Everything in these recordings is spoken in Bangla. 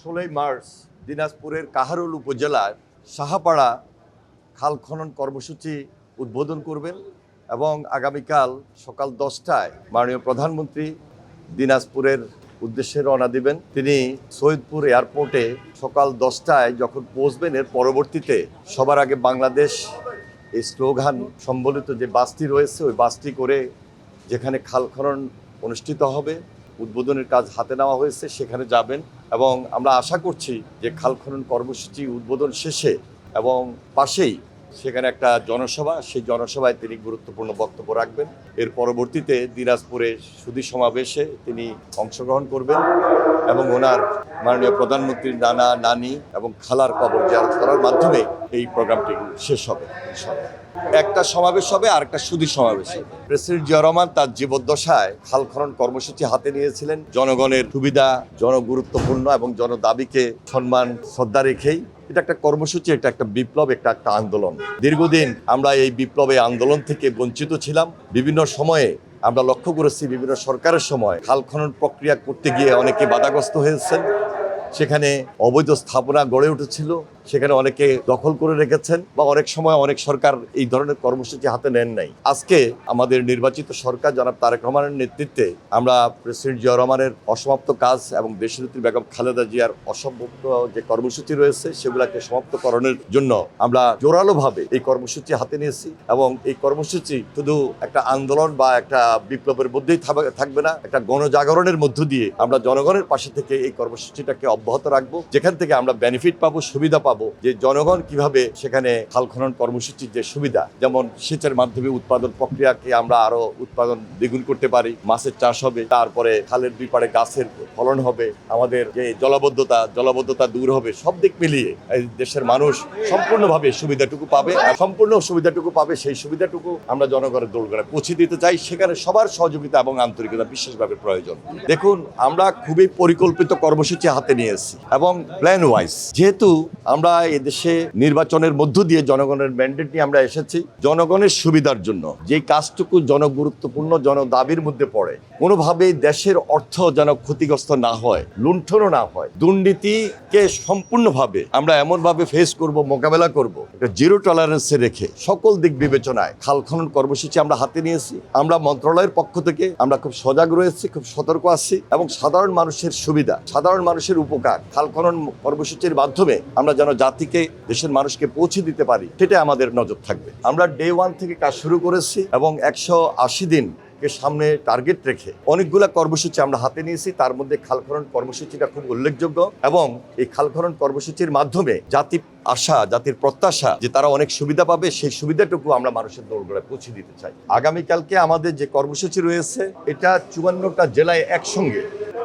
16 মার্চ দিনাজপুরের কাহারোল উপজেলার সাহাপাড়া খাল খনন কর্মসূচি উদ্বোধন করবেন এবং আগামীকাল সকাল 10টায় মাননীয় প্রধানমন্ত্রী দিনাজপুরের উদ্দেশ্যে রওনা দিবেন। তিনি সৈয়দপুর এয়ারপোর্টে সকাল 10টায় যখন পৌঁছবেন, এর পরবর্তীতে সবার আগে বাংলাদেশ এই স্লোগান সম্বলিত যে বাসটি রয়েছে ওই বাসটি করে যেখানে খাল খনন অনুষ্ঠিত হবে, উদ্বোধনের কাজ হাতে নেওয়া হয়েছে, সেখানে যাবেন এবং আমরা আশা করছি যে খাল খনন কর্মসূচি উদ্বোধন শেষে এবং পাশেই সেখানে একটা জনসভা, সেই জনসভায় তিনি গুরুত্বপূর্ণ বক্তব্য রাখবেন। এর পরবর্তীতে দিনাজপুরে সুধী সমাবেশে তিনি অংশগ্রহণ করবেন এবং ওনার মাননীয় প্রধানমন্ত্রীর নানা নানি এবং খালার কবর জিয়ারত করার মাধ্যমে এই প্রোগ্রামটি শেষ হবে। একটা সমাবেশ হবে আর একটা সুধী সমাবেশ হবে। প্রেসিডেন্ট জিয়া রহমান তার জীবদ্দশায় খাল খনন কর্মসূচি হাতে নিয়েছিলেন জনগণের সুবিধা, জনগুরুত্বপূর্ণ এবং জনদাবিকে সম্মান শ্রদ্ধা রেখেই। এটা একটা কর্মসূচি, এটা একটা বিপ্লব, একটা আন্দোলন। দীর্ঘদিন আমরা এই বিপ্লবে আন্দোলন থেকে বঞ্চিত ছিলাম। বিভিন্ন সময়ে আমরা লক্ষ্য করেছি বিভিন্ন সরকারের সময় খাল খনন প্রক্রিয়া করতে গিয়ে অনেকে বাধাগ্রস্ত হয়েছেন, সেখানে অবৈধ স্থাপনা গড়ে উঠেছিল, সেখানে অনেকে দখল করে রেখেছেন বা অনেক সময় অনেক সরকার এই ধরনের কর্মসূচি হাতে নেন নাই। আজকে আমাদের নির্বাচিত সরকার জনাব তারেক রহমানের নেতৃত্বে আমরা প্রেসিডেন্ট জিয়া রহমানের অসমাপ্ত কাজ এবং দেশনেত্রী বেগম খালেদা জিয়ার অসমাপ্ত যে কর্মসূচি রয়েছে সেগুলোকে সমাপ্তকরণের জন্য আমরা জোরালোভাবে এই কর্মসূচি হাতে নিয়েছি এবং এই কর্মসূচি শুধু একটা আন্দোলন বা একটা বিপ্লবের মধ্যেই থাকবে না, একটা গণজাগরণের মধ্য দিয়ে আমরা জনগণের পাশে থেকে এই কর্মসূচিটাকে অব্যাহত রাখবো, যেখান থেকে আমরা বেনিফিট পাবো, সুবিধা পাবো। যে জনগণ কিভাবে সেখানে খাল খনন কর্মসূচির যে সুবিধা, যেমন সেচের মাধ্যমে উৎপাদন প্রক্রিয়াকে আমরা আরো উৎপাদন দ্বিগুণ করতে পারি, মাছের চাষ হবে, তারপরে খালের দুই পাড়ে গাছের ফলন হবে, আমাদের যে জলাবদ্ধতা দূর হবে, সব দিক মিলিয়ে এই দেশের মানুষ সম্পূর্ণভাবে সুবিধাটুকু পাবে। সম্পূর্ণ সুবিধাটুকু পাবে, সেই সুবিধাটুকু আমরা জনগণের দোরগোড়ায় পৌঁছে দিতে চাই। সেখানে সবার সহযোগিতা এবং আন্তরিকতা বিশেষভাবে প্রয়োজন। দেখুন, আমরা খুবই পরিকল্পিত কর্মসূচি হাতে নিয়েছি এবং প্ল্যান ওয়াইজ, যেহেতু আমরা এদেশে নির্বাচনের মধ্য দিয়ে জনগণের ম্যান্ডেট নিয়ে আমরা এসেছি, জনগণের সুবিধার জন্য যে কাজটুকু জনগুরুত্বপূর্ণ, জনদাবির মধ্যে পড়ে, কোনোভাবেই দেশের অর্থ যেন ক্ষতিগ্রস্ত না হয়, লুণ্ঠনও না হয়, দুর্নীতিকে সম্পূর্ণভাবে আমরা এমনভাবে ফেস করব, মোকাবেলা করব, একটা জিরো টলারেন্সে রেখে সকল দিক বিবেচনায় খাল খনন কর্মসূচি আমরা হাতে নিয়েছি। আমরা মন্ত্রণালয়ের পক্ষ থেকে আমরা খুব সজাগ রয়েছি, খুব সতর্ক আছি এবং সাধারণ মানুষের সুবিধা, সাধারণ মানুষের উপকার খাল খনন কর্মসূচির মাধ্যমে আমরা যেন জাতিকে, দেশের মানুষকে পৌঁছে দিতে পারি, সেটা আমাদের নজর থাকবে। আমরা ডে 1 থেকে কাজ শুরু করেছি এবং 180 দিনকে সামনে টার্গেট রেখে অনেকগুলা কর্মসূচি আমরা হাতে নিয়েছি। তার মধ্যে খাল খনন কর্মসূচিটা খুব উল্লেখযোগ্য এবং এই খাল খনন কর্মসূচির মাধ্যমে জাতির প্রত্যাশা যে তারা অনেক সুবিধা পাবে, সেই সুবিধাটুকু আমরা মানুষের দোরগোড়ায় পৌঁছে দিতে চাই। আগামীকালকে আমাদের যে কর্মসূচি রয়েছে, এটা 54টা জেলায় একসঙ্গে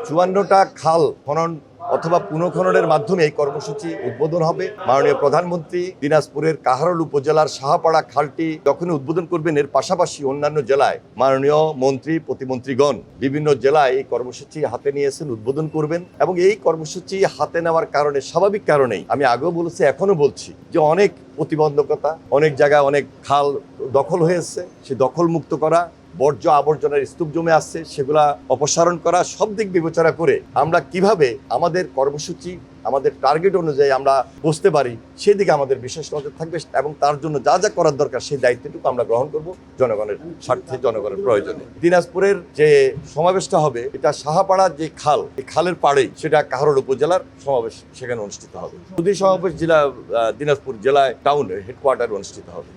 54টা খাল খনন অথবা পুনঃখননের মাধ্যমে এই কর্মসূচি উদ্বোধন হবে। মাননীয় প্রধানমন্ত্রী দিনাজপুরের কাহারোল উপজেলার সাহাপাড়া খালটি যখনই উদ্বোধন করবেন, এর পাশাপাশি অন্যান্য জেলায় মাননীয় মন্ত্রী, প্রতিমন্ত্রীগণ বিভিন্ন জেলায় এই কর্মসূচি হাতে নিয়েছেন, উদ্বোধন করবেন এবং এই কর্মসূচি হাতে নেওয়ার কারণে, স্বাভাবিক কারণেই আমি আগেও বলেছি, এখনো বলছি যে অনেক প্রতিবন্ধকতা, অনেক জায়গায় অনেক খাল দখল হয়েছে, সে দখল মুক্ত করা, বর্জ্য আবর্জনার স্তূপ জমে আসছে, সেগুলা অপসারণ করা, সব দিক বিবেচনা করে আমরা কিভাবে আমাদের কর্মসূচি, আমাদের টার্গেট অনুযায়ী আমরা বুঝতে পারি, সেদিকে আমাদের বিশেষ নজর থাকবে এবং তার জন্য যা যা করার দরকার সেই দায়িত্বটুকু আমরা গ্রহণ করব জনগণের স্বার্থে, জনগণের প্রয়োজনে। দিনাজপুরের যে সমাবেশটা হবে, এটা সাহাপাড়া যে খাল, এই খালের পাড়েই সেটা কাহারোল উপজেলার সমাবেশ সেখানে অনুষ্ঠিত হবে। সুধী সমাবেশ দিনাজপুর জেলায় টাউনে হেডকোয়ার্টারে অনুষ্ঠিত হবে।